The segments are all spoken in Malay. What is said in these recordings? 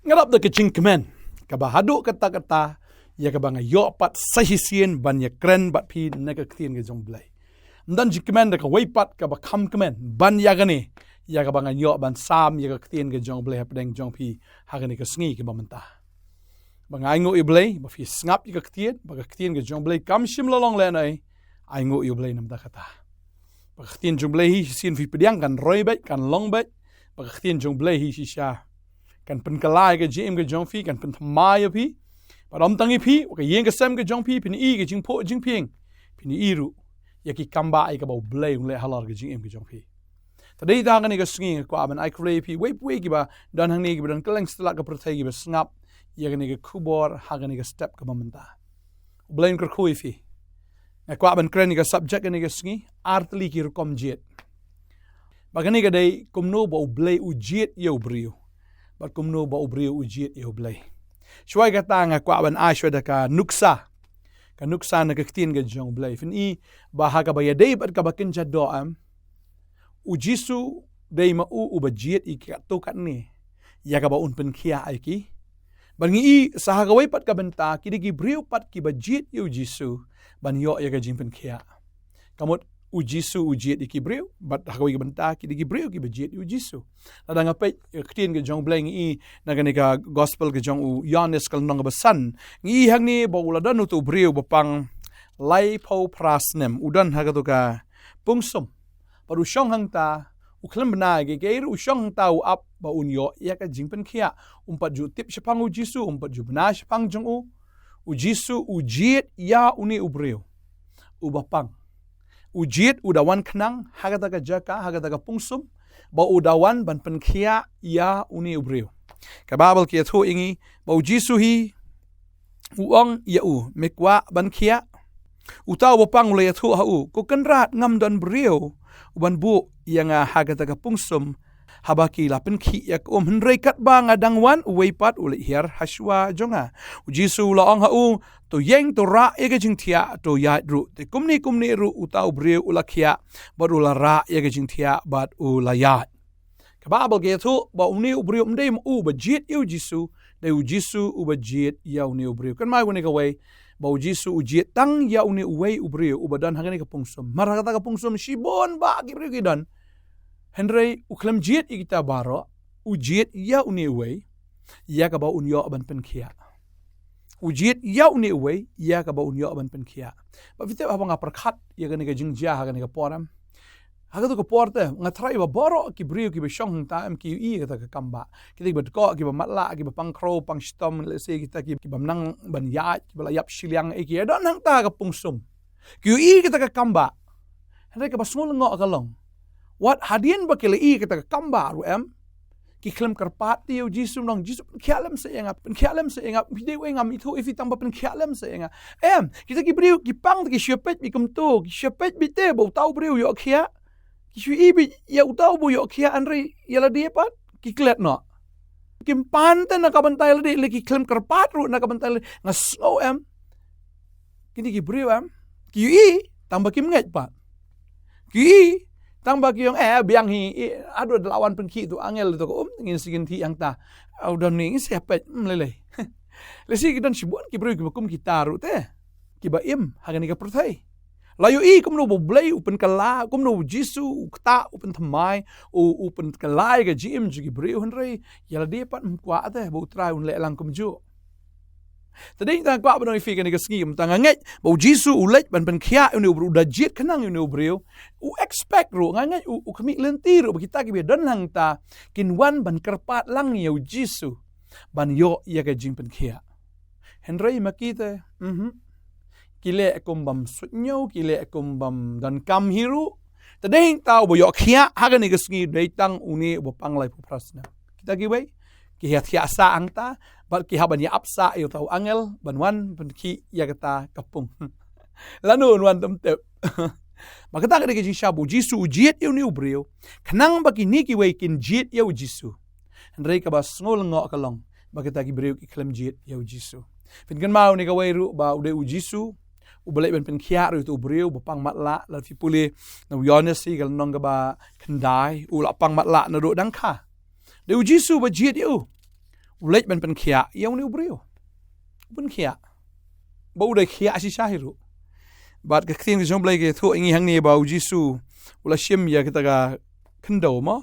Ngarap da kecing kemen. Kabahaduk kata-kata. Ya kabanga yok pat sahisien ban ya kren bat pi naga ktien ke jong blai. Dan jikemen da ka weipat kabakam kemen. Ban ya gane. Ya kabanga yok ban sam ya ktien ke jong blai hapdeng jong pi hagane ke sengi ke bamentah. Banga ingo i blai. Ba fi sngap ya ktien. Ba ktien ke jong blai kam shim lolong lenai. Ingo i blai nam da kata. Ba ktien jong blai hi sien fi pediang kan roi bet kan long bet. Ba ktien jong blai hi shisha. Kan penkalai ke jim ke jong fi kan pentamai ya pi. Padam tangi pi, waka yen ke sem ke jong pi, pini i ke jing po jing pieng, pini i ru, ya ki kamba ai ka bau blai ung le halar ke jing em ke jong pi. Tadai ta ngani ke sengi ko aban ai krei pi, wei ki ba dan hang ni ke dan keleng setelah ke pertai ke sengap, ya ngani ke kubor, hagani ke step ke mamenta. Blai ung kerkui fi. Na ko aban kren ni ke subject ngani ke sengi, artli ki rukom jet. Bagani ke dai kumno bau blai u jet yo brio. Bat kumno bau brio u jet yo blai. Shwai kata nga kwa ban ashwa da ka nuksa na kaktin ga jong blai fin I bahaga ba yadai bat ka bakin jadoam ujisu dai ma u ubajiet I ka to kat ni ya ka ba un pen kia ai ki ban I sahagawai pat ka benta ki digi brio pat ki bajiet yu jisu ban yo ya ka jing pen kia kamot ujisu ujiet iki brio bat hagawai ka benta ki digi brio ki bajiet yu jisu lada ngapai kaktin ga jong blai I nagani ka gospel ga jong u Yohanes kal nong basan ngi hang ni ba uladan tu brio bapang lai pau prasnem udan hagatu ka pungsum paru syong hang ta uklam bna ge geir u syong hang ta u ap ba unyo ya ka jingpen khia umpat ju tip syapang u jisu umpat ju bna syapang jong u jisu ujiet ya uni u brio u bapang ujiet udawan kenang hagata ka jaka hagata ka pungsum ba udawan ban penkhia ya uni u brio ka babel ki atho ingi ba jisu hi uang ya u mekwa ban khia utaw bapang le atho ha u ko kanrat ngam don brio uban bu yang hagata ka pungsum habaki la penkhi yak henrei kat bang adangwan uweipat ule hiar haswa jonga jisu la ong ha u to yeng to ra ye jing thia to ya ru te kumni ru utau brio ulakhia bad ula ra ye jing thia bad ula ya ka babel ge thu ba uni brio mdei u ba jit yu jisu de u jisu u ba jit ya uni brio kan mai woni ka wei ba u jisu u jit tang ya uni wei u brio u badan hangani ka pungsum maragata ka pungsum shibon ba gi brio gidan henrei uklam jit ikita baro ujiet ya uni wei ya ka ba unyo ban penkhia ujiet ya uni wei ya ka ba unyo ban penkhia ba vite ba nga perkhat ya ga ni ga jingjia ha ga ni ga poram ha ga to ko porte nga trai ba boro ki brio ki be shong ta am ki I ka kamba ki ba ko ki ba matla ki ba pangkro pang stom le se kita ki ba nang ban ya ki ba yap siliang e ki don nang ta ka pungsum ki I kita ka kamba henrei ka ba sngol ngo ka long wat hadien bakile I kita kamba ru em ki klem karpat ti jisu nong jisu khialem se engap bide we ngam itu if itang pen khialem se enga em kita ki briu ki pang ki shepet bi kum to ki shepet bi te bo tau briu yo khia ki shu I bi ya utau bo yo khia anri yala dia pat ki klet no kim pan te na kabantai le ki klem karpat ru na kabantai ngaso em kini ki briu em ki I tambah kim nget pat ki tang bagi yang biang hi adu lawan penki tu angel tu ngin sigin ti yang ta au dan ni siapa lele lesi kidan sibuan ki bro ki bakum kita ru te ki ba im hagani ka protai layu I kum no boblai upen kala kum no jisu ukta upen thamai upen kalai ga jim ji bro henrei yala de pat mkwa te bo trai un le lang kum ju tadi ta kwa ba no fi ni ka skim ta ngai bo jisu ulej ban ban khia uni bro da jit kanang uni bro u expect ro ngai u khami lenti ro kita ki be don hang ta kin wan ban kerpat lang yo jisu ban yo ya ka jing ban khia henrei makite kile akum bam sunyo kile akum bam dan kam hiru tadi ta bo yo khia ha ga ni ka sgi dei tang uni bo panglai pu prasna kita ki bai ki hia sa angta bal ki haban ya apsa yo tau angel banwan ban ki ya kata kapung lanu wan tem tep makata ka ki shabu jisu jiet yo ni brio kanang baki ni ki wei kin jiet yo jisu henrei ka bas ngol ngo ka long makata ki brio ki klem jiet yo jisu fin kan mau ni ka wei ru ba ude u jisu u balai ban pen khia ru tu brio bapang matla la fi puli na Yohanes si kal nong ka ba kendai u la pang matla na do dang kha de u jisu ba jiet yo ulet ban pen khia yaw ni ubrio bun khia ba udah khia si shahiru bat ka khin jong blai ke thu ingi hang ni ba jisu ula shim ya kita ga khndo ma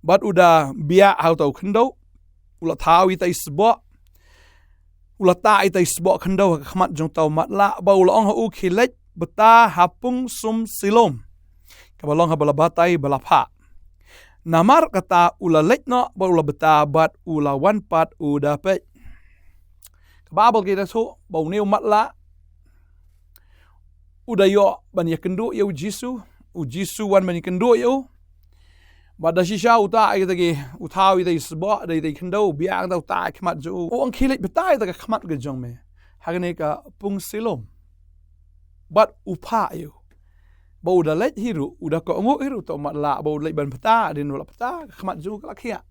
bat udah bia hau tau khndo ula thau i tai sbo ula ta i tai sbo khndo khmat jong tau mat la ba ula ong hu khilet beta hapung sum silom kabalong ha bala batai bala pha namar kata ula letno ba ula beta bat ula wan pat uda pe kababel kita so ba uneu matla uda yo ban ya kendo yo jisu u jisu wan ban kendo yo ba da shisha uta ai ta ge uthawi dai sbo dai kendo biang da ta khmat jo o ang khilet beta da khmat ge jong me hagane ka pung silom bat upha yo ba udah let hiru udah ko ngo hiru to mat la ba let ban pata din wala pata khmat ju ka khia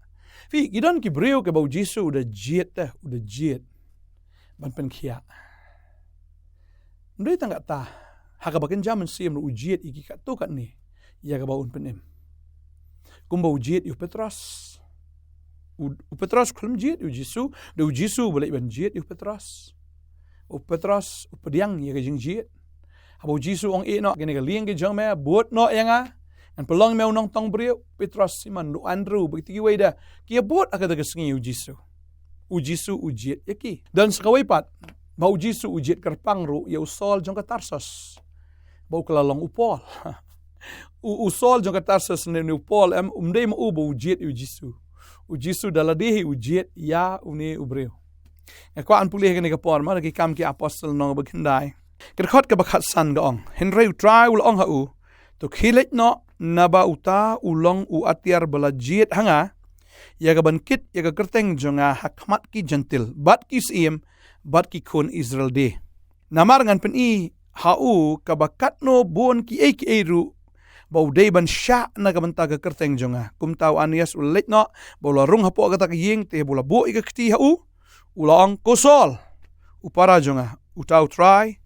fi gidon ki breu ke ba jisu udah jet ban pen khia ndoi tangga ta ha ka baken jam sim u jet iki ka to ka ni ya ka ba un pen em kum ba jet yu petros u petros khum jet u jisu de u jisu ba let ban jet yu petros u pediang ya ka jing jet Abo Jisu ong no kini ka liang ke jong me buat no yanga an pelong me unong tong brio Petros Simon do Andrew begitu weda kia buat aka daga sengi u Jisu ujiet yaki dan sekawai pat ba u Jisu ujiet kerpang ru ya usol jong ka Tarsus ba kelalong upol usol jong ka Tarsus ne upol am umdei mo ba ujiet u Jisu daladihi ujiet ya uni ubreo ko an pulih kini ka por ma ki kam ki apostle no bakindai Kerkhot ka bakhat san gaong Henry try ul ong hau to khilet no naba uta ulong u atiar balajiet hanga ya ka bankit ya ka kerteng jonga hakmat ki gentil bat ki sim bat ki kun Israel de namar ngan pen i hau ka bakat no bon ki e ru bau de ban sha na ka banta ka kerteng jonga kum tau anias ulet no bola rung hapo ka tak yeng te bola bo i ka kti hau ulong kosol upara jonga utau try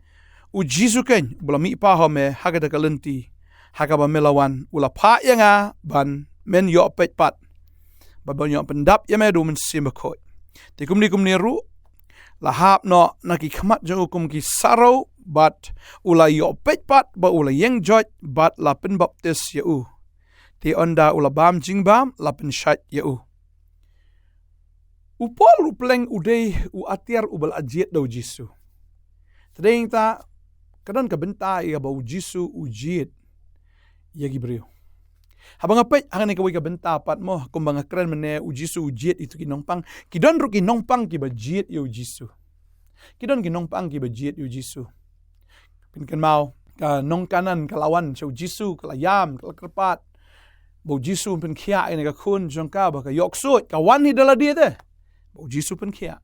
u Jisu ken bula mi pa home hagada kalenti hagaba melawan ula pa yanga ban men yo pet pat ba ban yo pendap ya me do men simbakoi te kumni ru la hap no naki khmat jo kum ki saro bat ula yo pet pat ba ula yeng jot bat la pen baptis ya u te onda ula bam jingbam la pen shat ya u upol rupleng udei u atiar ubal ajiet do Jisu tedeng ta kadang ka benta ya ba Jisu ujiet ya gibreo habang apet hangane ka ka benta pat mo kumbang kren mene Jisu ujiet itu kinongpang kidon ru kinongpang ki ba jiet ya Jisu kidon kinongpang ki ba jiet ya Jisu pinkan mau ka nong kanan kalawan sa Jisu kalayam kalkerpat ba Jisu pin khia ine ka khun jongka ba ka yoksut kawan hi dala dia te ba Jisu pin khia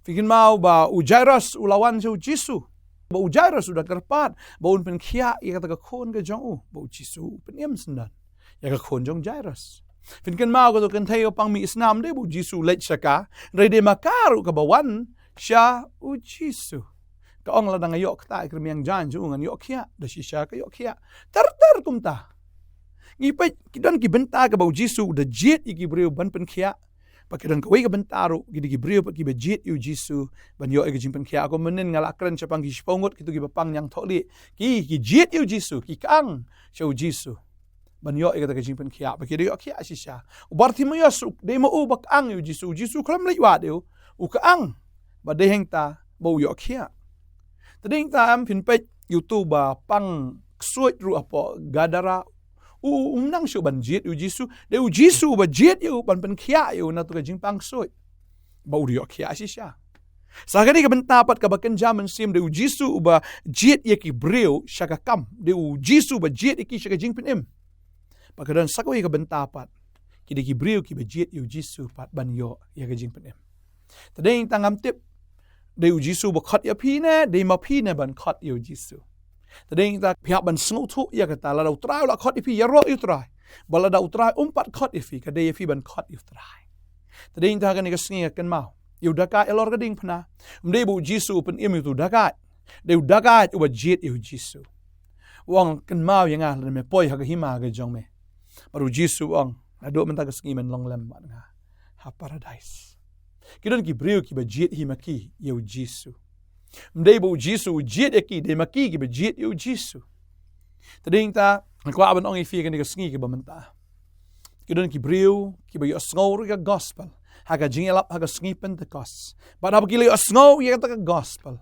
pinkan mau ba Jairus ulawan sa Jisu ba Jairus sudah kerpat ba un pen khia ya kata ka khon ka jong u ba Jisu pen em sendan ya ka khon jong Jairus fin kan mau ko kan thayo pang mi isnam de ba Jisu let saka rede makaru ka bawan sha u Jisu ka ong la dang yok ta kremiang jan ju ngan yok khia da shisha ka yok khia tar kumta ngi pe kidan ki benta ka ba Jisu da jet iki breu ban pen khia pakiran ka ka bentaru gidi gibreu pa ki bejit yu Jisu ban yo ega jimpen kia ako menen ngalakren sa pang gispongot kitu gi bapang yang tholi ki jit yu Jisu ki kang sa Jisu ban yo ega ka jimpen kia pakiri yo kia asisha ubarti mo yasuk de mo ubak ang yu Jisu klam liwa de u ka ang ba de hengta bo yo kia tading ta am pinpet YouTube pang suit ru apo gadara umnang siya ban jet yu Jisu de u Jisu ba jet yu ban pen khia yu na to ka jingpang soi ba u rio khia si siya sa gani ka bentapat ka baken jaman sim de u Jisu ba jet yaki breu siya ka kam de u Jisu ba jet yaki siya ka jingpen em pagkadan sakoi ka bentapat kidi ki breu ki ba jet yu Jisu pat ban yo ya ka jingpen em tadeng tangam tip de u Jisu ba khat ya phi ne de ma phi ne ban khat yu Jisu tading ta pihak ban sengu tu ya kata la utrai la khot ifi ya ro utrai bala da utrai umpat khot ifi ka de ifi ban khot utrai tading ta kan ka sngi kan mau yu daka elor ka ding phna umde bu Jisu pen im tu daka de daka u ba jet yu Jisu wong kan mau yang ah me poi ha ka hima ga jong me baru Jisu wong ado men ta ka sngi men long lem ba nga ha paradise Kidon ki breu ki ba jet hi maki yeu Jisu. Mdei bo Jisu jet eki de maki ki ba jet yeu Jisu. Tading ta kwa ban ong ifi kan ka sngi ki ba menta. Kidon ki breu ki ba yo sngo ka gospel. Haga jingelap haga sngi Pentecost. Ba na ki le sngo ye ka gospel.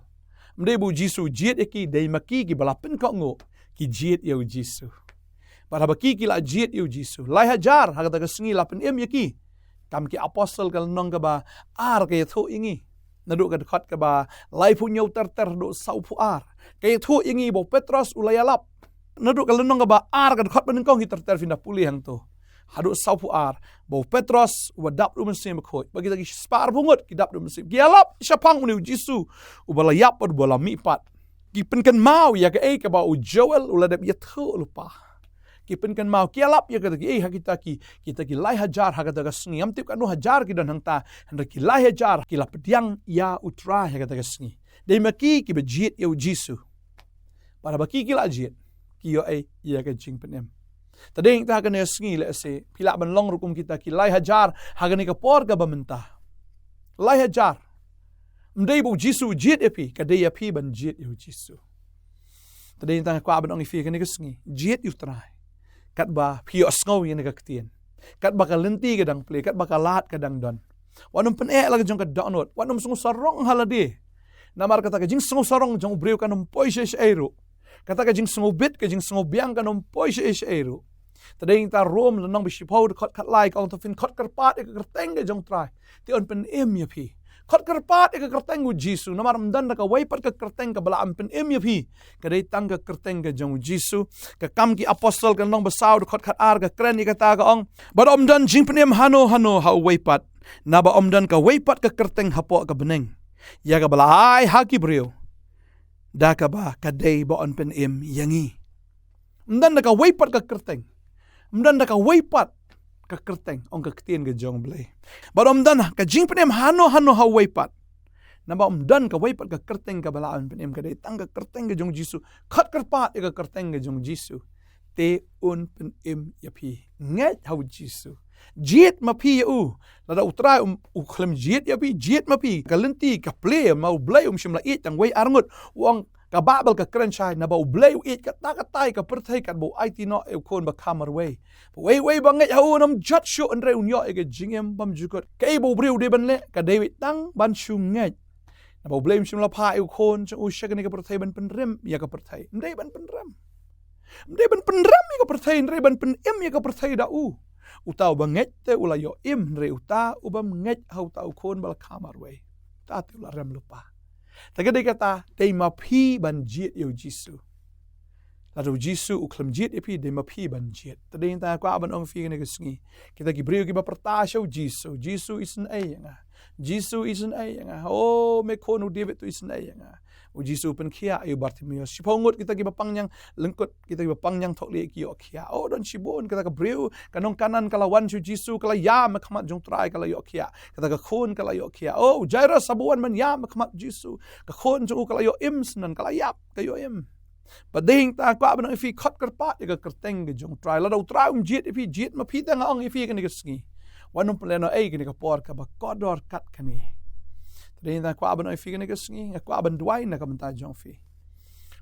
Mdei bo Jisu jet eki de maki ki ba lapin ko ngo ki jet yeu Jisu. Ba na ki la jet yeu Jisu. Lai hajar haga ka sngi lapin yeki. Kam ki apostol kal nong ka ba ar ka yatho ingi. Nadu ka dekat ka ba lai pu nyau ter do sau pu ar. Ka yatho ingi bo Petros ulayalap. Nadu ka nong ka ba ar ka dekat benengkong hi ter finda puli hang to. Hadu sau pu ar bo Petros wadap du mesim khoi. Bagi lagi spar bungut ki dap du mesim. Ki alap syapang uni Jisu ubalayap od bola mipat. Ki penken mau ya ka ka ba u Joel uladap yatho lupa. Ki penkan mau ki alap ya kata ki kita ki lai hajar hakata ka sngi am tip kanu hajar ki dan hangta handa ki lai hajar ki la pediang ya utra ya kata ka sngi dei maki ki bejit eu Jisu para baki ki la jit ki yo ya ka jing penem tadeng ta kan sngi le se pila ban long rukum kita ki lai hajar hagani ka por ka bamenta lai hajar mdei bu Jisu jit epi ka dei api ban jit eu Jisu tadeng ta kwa ban ong ifi kan ka sngi jit utrai kat ba pio sngow yen ka ktien kat ba ka lenti ka dang play kat ba ka lat ka dang don wanum pen lag jong ka download wanum sungu sarong halade namar kata ka jing sungu sarong jong breu kanum poise eiro kata ka jing sungu bit ka jing sungu biang kanum poise eiro tadeng ta rom lanong bishipau kat lai ka on to fin kat karpat ka kerteng ka jong try ti on pen ya pi kat karpat ka kerteng u Jisu namar mdan ka waipat ka kerteng ka bala ampen ya pi ka dei tang ka kerteng ka jong Jisu ka kam ki apostol kan long basaw kat ar ka kren ka ta ka ong but omdan jing pen hano ha waipat na ba omdan ka waipat ka kerteng hapo ka beneng ya ka bala ai haki breu da ka ba ka dei ba on pen yangi mdan ka waipat ka kerteng mdan ka waipat ka kerteng ong ka ktien ka jong blay but omdan ka jing pen hano ha waipat na ba omdan ka waipat ka kerteng ka balaan pen ka dei tang ka kerteng ka jong Jisu khat karpat ka kerteng ka jong Jisu te un pen ya pi ngai hau Jisu jiet ma pi u la da utrai klem jiet ya pi jiet ma pi ka lenti ka play mau blay shimla it tang wei arngut wong ka babel ka kren chai na ba blay it ka ta ka tai ka perthai ka bo it no e kon ba kamar wei ba ngai hau nam jat shu andre un yo e ka jingem bam jukot kai bo breu de ban le ka David tang ban shu ngai na ba blay shimla pa e kon chu shakani ka perthai ban pen rem ya ka perthai ndai ban pen rem ndai ban pen rem ya ka perthai ndai ban pen ya ka perthai da utau banget te ula yo re uta ubam nget hau tau kon bal kamar wei ta te ula rem lupa tagade kata te ma phi ban jiet yo Jisu lalu Jisu uklam jiet epi de ma phi ban jiet tadeng ta kwa ban ong fi ne kesngi kita ki breu ki ba pertasyo Jisu isen nga Jisu isen nga me konu David tu isen nga Jisu pen kia ayu Bartimeus sipongut kita ki bapangyang lengkut kita ki bapangyang thokle ki yo kia don sibon kita ka breu kanong kanan kalawan su Jisu kala ya makmat jong trai kala yo kia kita ka khon kala yo kia Jairus sabuan man ya makmat Jisu ka khon jong kala yo nan kala yap ka yo pading ta kwa ban ifi khot karpat ka kerteng ke jong trai la do trai jiet ifi jiet ma phi ta nga ong ifi ka ni ka sngi wanum pleno ka ni ka por ka ba kodor kat ka ni ding ta kwa ban ifi ka ni ka sngi kwa ban duai na ka menta jong fi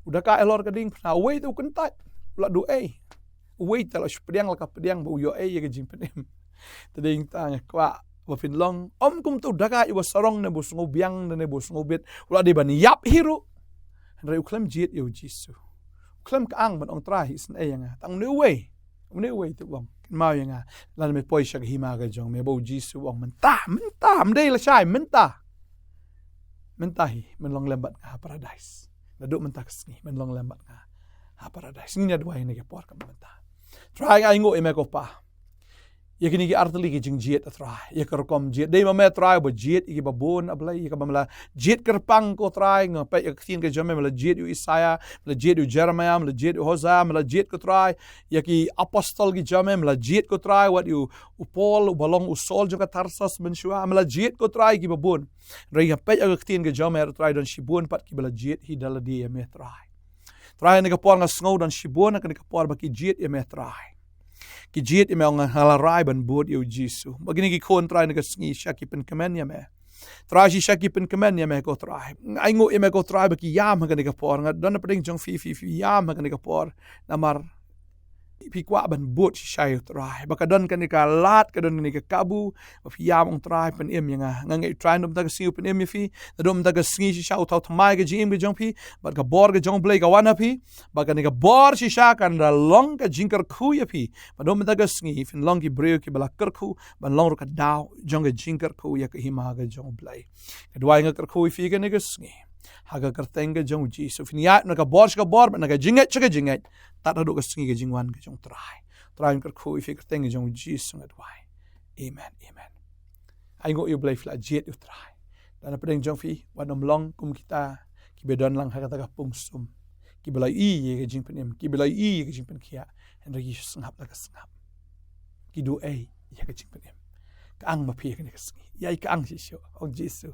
udah ka elor ka ding na wei tu kentat la du wei ta la spediang la ka pediang bu yo ye ka jing penem tading ta kwa wa fin long kum tu daka i wa sarong ne bu sungu biang ne bu sungu bit ula di ban yap hiru Re uklam jiet yo Jisu. Uklam ka ang ban ong trahi isn nga. Tang new way tu wong. Mau nga. Lan me poi siya hima ka jong me bo Jisu wong menta. Mday la siya menta. Mentahi menlong lembat nga paradise. Nadu menta kasngi menlong lembat nga paradise. Nginya dua ini ke por ka menta. Try ay ngo ko pa. Ya kini ki arteli ki jing jiet try ya kerkom jiet dei ma me try bo jiet ki babon ablai ka mamla jiet kerpang ko try nga pa ya tin ke jame mala jiet yu Isaiah mala jiet yu Jeremiah mala jiet yu Hosea mala jiet ko try ya ki apostol ki jame mala jiet ko try what yu Paul balong usol jo ka Tarsas benshua mala jiet ko try ki babon re ya pa ya tin ke jame try don shibon pat ki bala jiet hi dala di ya me try ne ka por nga sngow don shibon ka ne ka por ba ki jiet ya me try ki jiet ime ang halaray ban buot yo Jisu. Bagini ki kontray na kasngi siya ki pen kamen ya me. trai shisha ki pen kemen ya me ko trai ai ngo me ko trai ba ki yam ha ni ka por nga don peding jong fi yam ha ni ka por namar pi kwa ban bot shisha trai ba ka don ka ni ka lat ka don ni ka kabu ba fi yam ong trai pen em nga ngai trai dom ta ka siu pen em fi dom ta ka sngi shisha ta mai ka jim ge jong fi ba ka bor ge jong blai ka wana fi ba ka ni ka bor shisha kan da long ka jinkar khu ya fi ba dom ta ka sngi fin long ki breu ki bala kar khu ban long ka daw jong ge jinkar khu ya ka hima ga jong blai ka dwai nga kar khu fi ka ni ka sngi haga kertenga jong jisu finiat na ka bor na ka jinget tat hadu ka sngi ka jingwan ka jong trai kar khu fi kertenga jong jisu ngadwai amen ai ngo you blai fla jet you trai dan pedeng jong fi wanom long kum kita ki bedon lang haga ta pungsum ki belai ye ka jing penem ki belai ye ka jing pen kia en regi sngap la ka sngap ki du ai ya ka jing penem ka ang ma phi ka ni ka sngi yai ka ang jisu ong jisu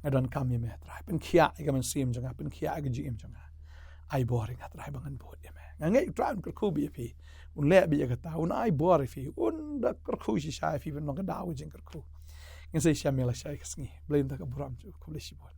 ngadon kami me trai pen kia ga man sim jonga pen kia ga jim jonga ai boring trai bangan bod ya me ngai trai kar khu bi fi un le bi ga ta un ai bor fi un da kar khu shi sha fi ben no ga dawo jing kar khu ngai sai shamela sha ka sngi blain da ka buram chu ko le shi bod